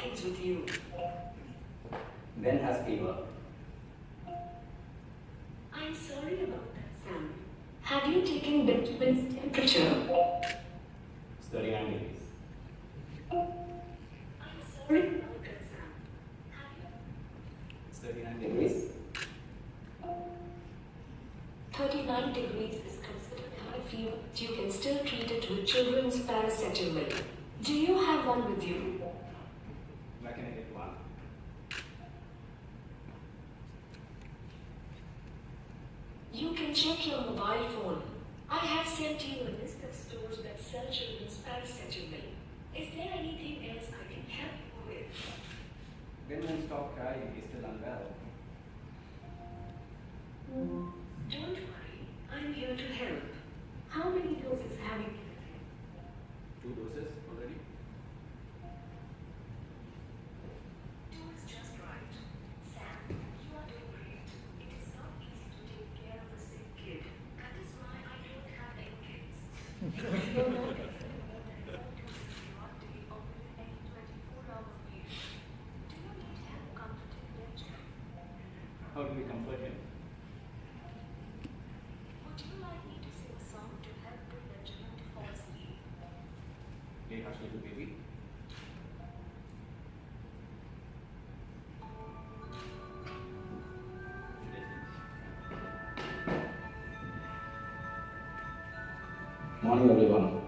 kids with you. Ben has fever. I'm sorry about that, Sam. Have you taken Ben's temperature? It's 39 degrees. I'm sorry about that, Sam. Have you? It's 39 degrees. 39 degrees is considered high fever, but you can still treat it with children's paracetamol. Do you have one with you? Where can I get one? You can check your mobile phone. I have sent you a list of stores that sell children's paracetamol. Is there anything else I can help you with? Ben won't stop crying. He's still unwell. Don't worry, I'm here to help. How many doses have you given him? 2 doses already. 2 is just right. Sam, you are doing great. It is not easy to take care of a sick kid. That is why I don't have any kids. You're not getting more than 4 doses throughout day or within any 24-hour period. Do you need help comforting Benjamin? How do we comfort him? Would you like me to sing a song to help put Benjamin to fall asleep? Hey, hush, little baby. Morning, everyone.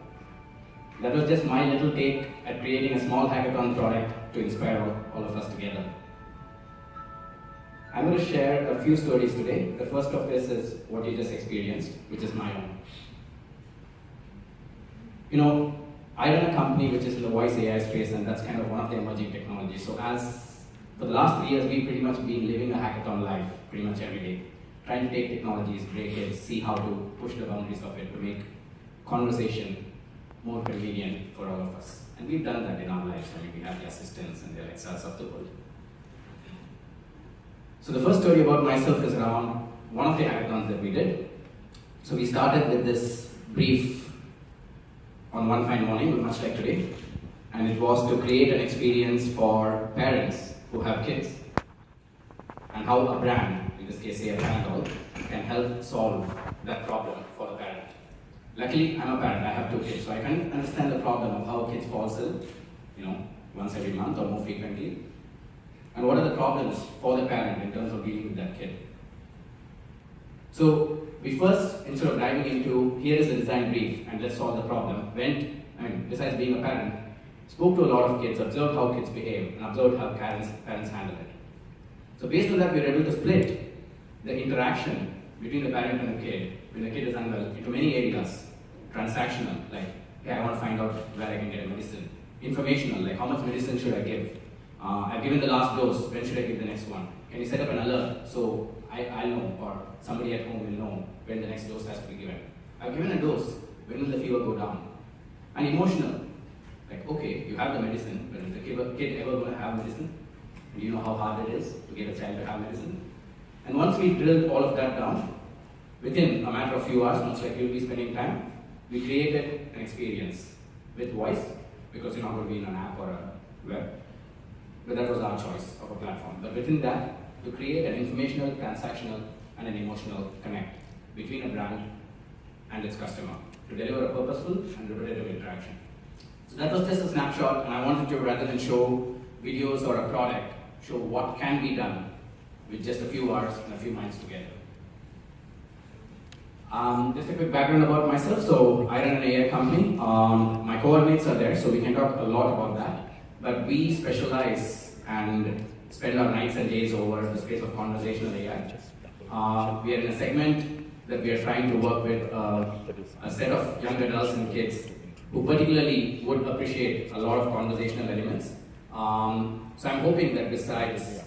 That was just my little take at creating a small hackathon product to inspire all of us together. I'm going to share a few stories today. The first of this is what you just experienced, which is my own. You know, I run a company which is in the voice AI space, and that's kind of one of the emerging technologies. So for the last 3 years, we've pretty much been living a hackathon life pretty much every day, trying to take technologies, break it, see how to push the boundaries of it to make conversation more convenient for all of us. And we've done that in our lives. I mean, we have the assistants and the Alexas of the world. So the first story about myself is around one of the hackathons that we did. So we started with this brief on one fine morning, much like today, and it was to create an experience for parents who have kids, and how a brand, in this case say a brand doll, can help solve that problem for the parent. Luckily, I'm a parent, I have 2 kids, so I can understand the problem of how kids fall ill, once every month or more frequently. And what are the problems for the parent in terms of dealing with that kid? So we first, instead of diving into here is the design brief and let's solve the problem, besides being a parent, spoke to a lot of kids, observed how kids behave, and observed how parents handle it. So based on that, we were able to split the interaction between the parent and the kid, when the kid is unwell, into many areas. Transactional, like, hey, I want to find out where I can get a medicine. Informational, like, how much medicine should I give? I've given the last dose, when should I give the next one? Can you set up an alert so I'll know, or somebody at home will know when the next dose has to be given? I've given a dose, when will the fever go down? And emotional, like, okay, you have the medicine, but is the kid ever going to have medicine? Do you know how hard it is to get a child to have medicine? And once we drilled all of that down, within a matter of few hours, much like you'll be spending time, we created an experience with voice, because you're not going to be in an app or a web. But that was our choice of a platform. But within that, to create an informational, transactional, and an emotional connect between a brand and its customer to deliver a purposeful and repetitive interaction. So that was just a snapshot, and I wanted to, rather than show videos or a product, show what can be done with just a few hours and a few minds together. Just a quick background about myself. So I run an AI company. My coordinates are there, so we can talk a lot about that. But we specialize and spend our nights and days over the space of conversational AI. We are in a segment that we are trying to work with a set of young adults and kids who particularly would appreciate a lot of conversational elements. So I'm hoping that besides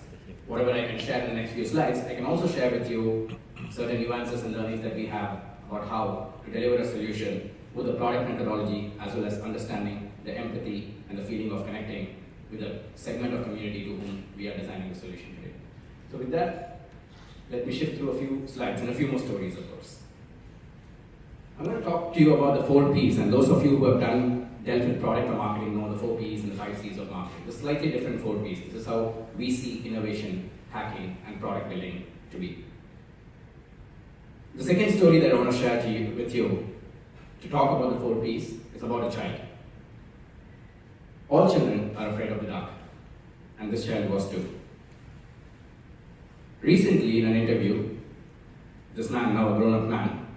whatever I can share in the next few slides, I can also share with you certain nuances and learnings that we have about how to deliver a solution with the product methodology, as well as understanding the empathy and the feeling of connecting with a segment of community to whom we are designing the solution today. So with that, let me shift through a few slides and a few more stories, of course. I'm going to talk to you about the 4 Ps, and those of you who have done dealt with product or marketing know the 4 Ps and the 5 Cs of marketing. The slightly different 4 Ps. This is how we see innovation, hacking, and product building to be. The second story that I want to share with you to talk about the 4 Ps is about a child. All children are afraid of the dark, and this child was too. Recently, in an interview, this man, now a grown-up man,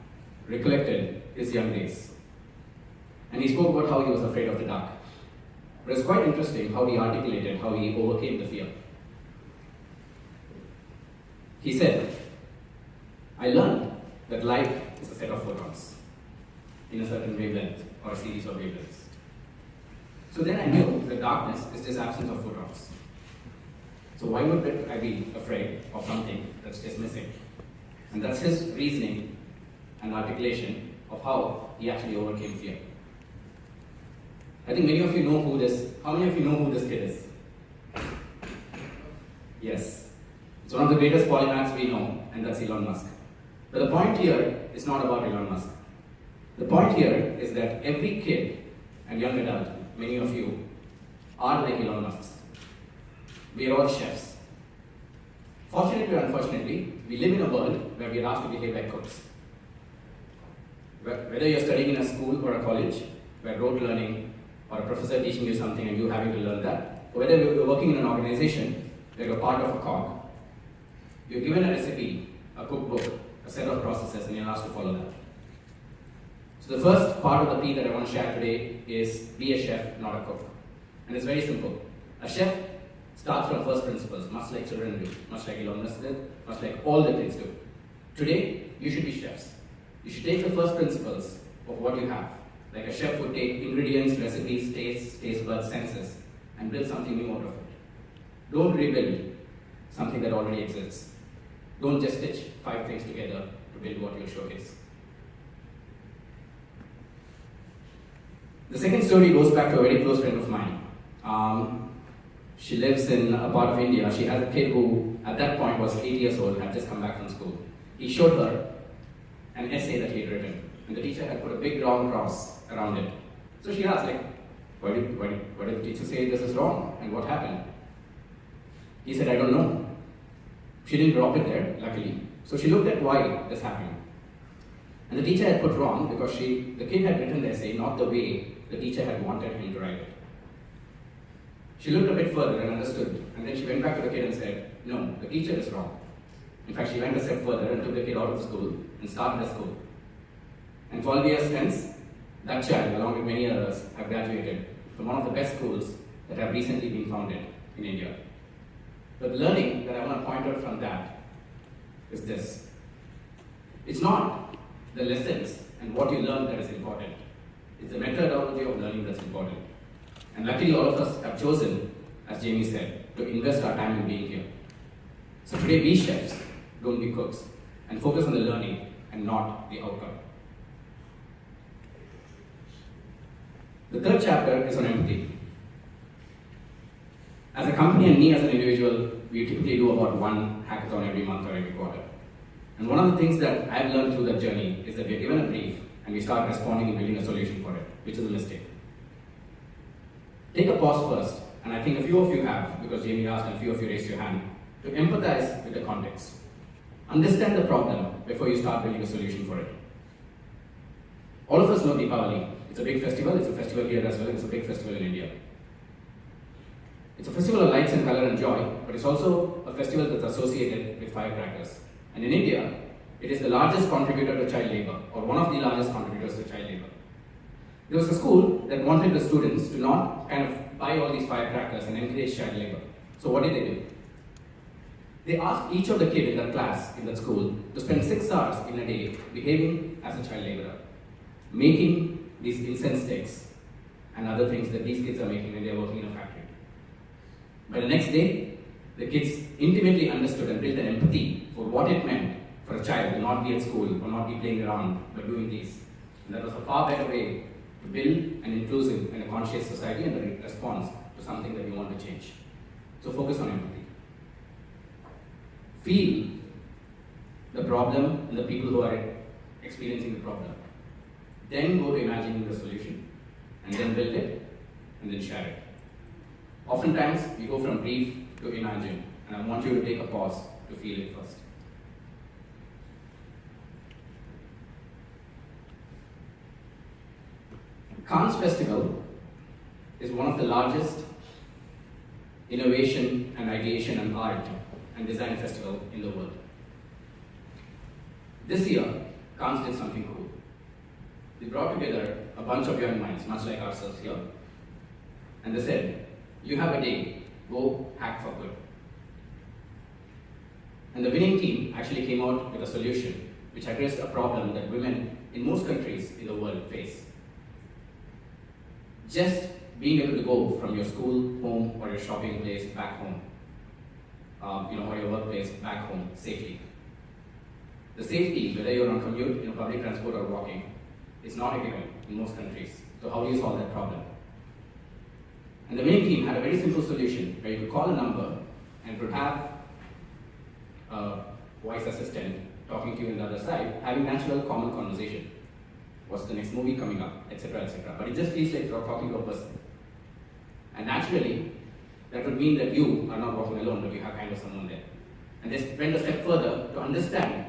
recollected his young days. And he spoke about how he was afraid of the dark. But it's quite interesting how he articulated how he overcame the fear. He said, I learned that light is a set of photons in a certain wavelength or a series of wavelengths. So then I knew that darkness is just absence of photons. So why would I be afraid of something that's just missing? And that's his reasoning and articulation of how he actually overcame fear. I think many of you know how many of you know who this kid is? Yes. It's one of the greatest polymaths we know, and that's Elon Musk. But the point here is not about Elon Musk. The point here is that every kid and young adult, many of you, are like Elon Musk. We are all chefs. Fortunately or unfortunately, we live in a world where we are asked to behave like cooks. Whether you're studying in a school or a college, where rote learning or a professor teaching you something and you having to learn that, or whether you're working in an organization where you're part of a cog, you're given a recipe, a cookbook, a set of processes, and you're asked to follow that. So the first part of the P that I want to share today is be a chef, not a cook. And it's very simple. A chef starts from first principles, much like children do, much like Elon Musk did, much like all the kids do. Today, you should be chefs. You should take the first principles of what you have. Like a chef would take ingredients, recipes, tastes, taste buds, senses, and build something new out of it. Don't rebuild something that already exists. Don't just stitch 5 things together to build what you'll showcase. The second story goes back to a very close friend of mine. She lives in a part of India. She has a kid who, at that point, was 8 years old, had just come back from school. He showed her an essay that he had written, and the teacher had put a big round cross around it. So she asked, why did the teacher say this is wrong, and what happened? He said, I don't know. She didn't drop it there, luckily. So she looked at why this happened. And the teacher had put wrong because the kid had written the essay not the way the teacher had wanted him to write it. She looked a bit further and understood, and then she went back to the kid and said, no, the teacher is wrong. In fact, she went a step further and took the kid out of the school and started a school. And 12 years hence, that child, along with many others, have graduated from one of the best schools that have recently been founded in India. But the learning that I want to point out from that is this. It's not the lessons and what you learn that is important. It's the methodology of learning that's important. And luckily all of us have chosen, as Jamie said, to invest our time in being here. So today be chefs, don't be cooks, and focus on the learning and not the outcome. The third chapter is on empathy. As a company and me as an individual, we typically do about one hackathon every month or every quarter. And one of the things that I've learned through that journey is that we're given a brief and we start responding and building a solution for it, which is a mistake. Take a pause first, and I think a few of you have, because Jamie asked and a few of you raised your hand, to empathize with the context. Understand the problem before you start building a solution for it. All of us know Deepavali. It's a big festival. It's a festival here as well. It's a big festival in India. It's a festival of lights and color and joy, but it's also a festival that's associated with firecrackers. And in India, it is the largest contributor to child labor, or one of the largest contributors to child labor. There was a school that wanted the students to not kind of buy all these firecrackers and encourage child labor. So what did they do? They asked each of the kids in that class, in that school, to spend 6 hours in a day behaving as a child laborer, making these incense sticks and other things that these kids are making when they are working in a factory. By the next day, the kids intimately understood and built an empathy for what it meant for a child to not be at school or not be playing around, but doing these. And that was a far better way to build an inclusive and a conscious society and a response to something that we want to change. So focus on empathy. Feel the problem and the people who are experiencing the problem. Then go to imagining the solution. and then build it, and then share it. Oftentimes, we go from brief to imagine, and I want you to take a pause to feel it first. Cannes Festival is one of the largest innovation and ideation and art and design festival in the world. This year, Cannes did something cool. They brought together a bunch of young minds, much like ourselves here, and they said, you have a day, go hack for good. And the winning team actually came out with a solution which addressed a problem that women in most countries in the world face. Just being able to go from your school, home, or your shopping place back home, or your workplace back home safely. The safety, whether you're on commute, public transport or walking, is not a given in most countries. So how do you solve that problem? And the winning team had a very simple solution where you could call a number and could have a voice assistant talking to you on the other side, having natural common conversation. What's the next movie coming up, etc., etc. But it just feels like you're talking to a person. And naturally, that would mean that you are not walking alone, but you have kind of someone there. And they went a step further to understand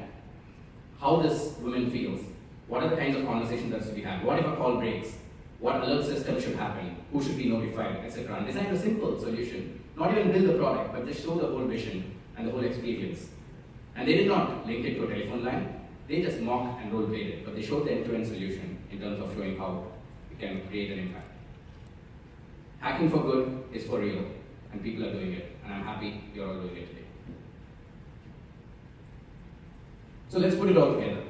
how this woman feels. What are the kinds of conversations that should be had? What if a call breaks? What alert system should happen? Who should be notified, etc. And designed a simple solution. Not even build the product, but just show the whole vision and the whole experience. And they did not link it to a telephone line. They just mocked and role-played it, but they showed the end-to-end solution in terms of showing how it can create an impact. Hacking for good is for real, and people are doing it, and I'm happy you're all doing it today. So let's put it all together.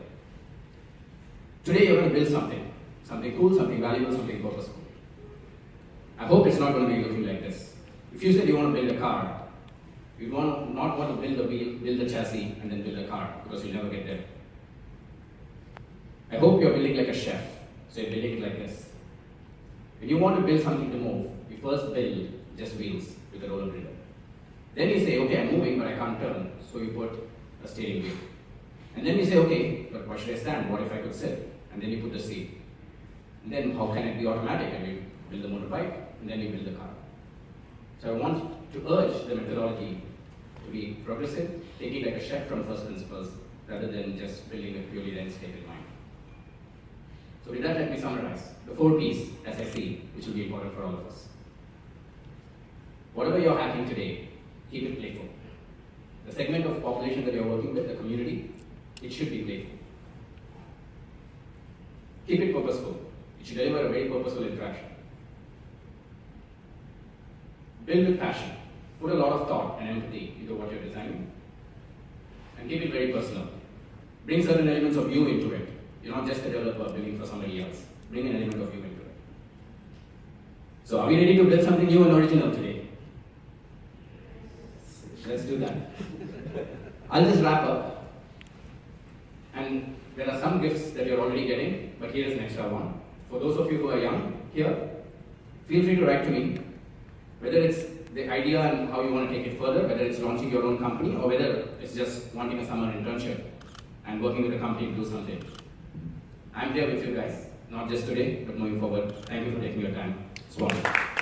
Today you're going to build something cool, something valuable, something purposeful. I hope it's not going to be looking like this. If you said you want to build a car, you not want to build the wheel, build the chassis, and then build a car, because you'll never get there. I hope you're building like a chef, so you're building it like this. When you want to build something to move, you first build just wheels with a roller builder. Then you say, okay, I'm moving, but I can't turn, so you put a steering wheel. And then you say, okay, but what should I stand? What if I could sit? And then you put the seat. And then how can it be automatic? And you build the motorbike, and then you build the car. So I want to urge the methodology to be progressive, taking like a chef from first principles, rather than just building a purely then state in mind. So with that, let me summarize the 4 P's as I see, which will be important for all of us. Whatever you're hacking today, keep it playful. The segment of population that you're working with, the community, it should be playful. Keep it purposeful. It should deliver a very purposeful interaction. Build with passion. Put a lot of thought and empathy into what you're designing. And keep it very personal. Bring certain elements of you into it. You're not just a developer building for somebody else. Bring an element of you into it. So are we ready to build something new and original today? Let's do that. I'll just wrap up. And there are some gifts that you're already getting, but here is an extra one. For those of you who are young here, feel free to write to me. Whether it's the idea and how you want to take it further, whether it's launching your own company, or whether it's just wanting a summer internship and working with a company to do something. I'm there with you guys, not just today, but moving forward. Thank you for taking your time. Swami.